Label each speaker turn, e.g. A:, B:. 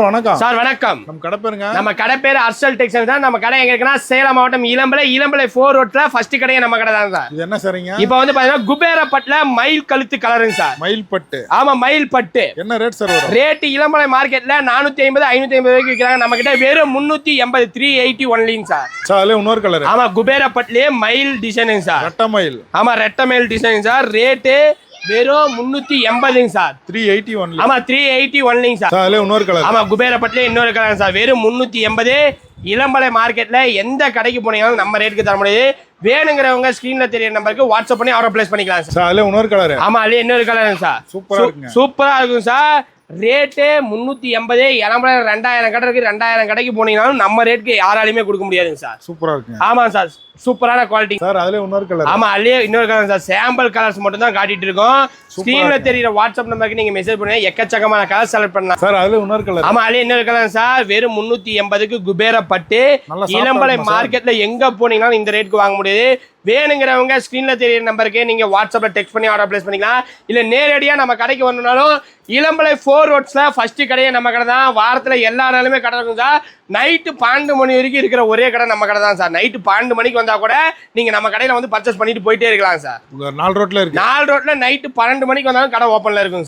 A: வணக்கம்
B: சார். வணக்கம்.
A: நம்ம கடை பேருங்க.
B: நம்ம கடை பேரு அர்சல் டெக்ஸ்டைல்ஸ் தான். நம்ம கடை எங்க இருக்குன்னா சேலம் மாவட்டம் இளம்பலை 4 ரோட்ல ஃபர்ஸ்ட் கடையே நம்ம கடை தான் சார்.
A: இது என்ன சரிங்க?
B: இப்போ வந்து பாத்தீங்கன்னா குபேரப்பட்டுல மயில் கழுத்து கலருங்க சார்.
A: மயில் பட்டு.
B: ஆமா, மயில் பட்டு.
A: என்ன ரேட் சார் வரும்? ரேட்
B: இளம்பலை மார்க்கெட்ல 450 550 வரைக்கும் விற்கிறாங்க. நம்ம கிட்ட வெறும் 380 380 ஒன்லிங்க சார்.
A: சார் அதுல இன்னொரு கலர்.
B: ஆமா, குபேரப்பட்டுலயே மயில் டிசைனுங்க சார்.
A: ரெட்டை மயில்.
B: ஆமா, ரெட்டை மயில் டிசைனுங்க சார். ரேட்டு வெறும் 380 சார்.
A: 380 ஒன்லி.
B: ஆமா, 380 ஒன்லிங்க சார்.
A: சார் அதுல இன்னொரு கலர்.
B: ஆமா, குபேரப்பட்டுல இன்னொரு கலர் சார். வெறும் 380. இளம்பலை மார்க்கெட்ல எந்த கடைக்கு போனீங்களும் நம்ம ரேட்டுக்கு தர முடியாது. வேணுங்கிறவங்க ஸ்கிரீன்ல தெரிய நம்பருக்கு வாட்ஸ்அப் பண்ணி ஆர்டர் பிளேஸ் பண்ணிக்கலாம் சார்.
A: சார் அதுல இன்னொரு கலர்.
B: ஆமா, அதுல இன்னொரு கலர் சார். சூப்பரா இருக்கும் சார். ரேட்டு 380. இளம்பலை 2000 கடை இருக்கு. 2000 கடைக்கு போனீங்கன்னாலும் நம்ம ரேட்டுக்கு யாராலையுமே கொடுக்க முடியாதுங்க சார்.
A: சூப்பரா இருக்கு.
B: ஆமா சார், சூப்பரான குவாலிட்டி
A: சார். அதுல இன்னொரு கலர்.
B: ஆமா, அதுலயே இன்னொரு கலர் சார். சாம்பிள் கலர்ஸ் மட்டும் தான் காட்டிட்டு இருக்கோம். ஸ்கிரீன்ல தெரியுற வாட்ஸ்அப் நம்பருக்கு நீங்க மெசேஜ் பண்ணுங்க. எக்கச்சக்கமான கலர் செலக்ட் பண்ணலாம்
A: சார். அதுல இன்னொரு கலர்.
B: ஆமா, அதுல இன்னொரு கலர் சார். வெறும் 380க்கு குபேரப்பட்டு. இளம்பலை மார்க்கெட்ல எங்க போனீங்கன்னாலும் இந்த ரேட்டுக்கு வாங்க முடியாது. வேணுங்கிறவங்க ஸ்கிரீன்ல தெரியுற நம்பருக்கு நீங்க வாட்ஸ்அப்ல டெக்ஸ்ட் பண்ணி ஆர்டர் பிளேஸ் பண்ணிக்கலாம். இல்ல நேரடியா நம்ம கடைக்கு வரணும்னாலும் இளம்பலை 4 ரோட்ஸ்ல ஃபர்ஸ்ட் கடையே நம்ம கடை தான். வாரத்துல எல்லா நாளுமே கடை இருக்கும் சார். நைட்டு 12 மணி வரைக்கும் இருக்கிற ஒரே கடை நம்ம கடை தான் சார். நைட்டு 12 மணிக்கு வந்தா கூட நீங்க நம்ம கடையில வந்து பர்ச்சேஸ் பண்ணிட்டு போயிட்டே இருக்கலாம் சார்.
A: 4 ரோட்ல இருக்கு.
B: 4 ரோட்ல நைட்டு 12 மணிக்கு வந்தாலும் கடை ஓப்பன்ல இருக்கும்.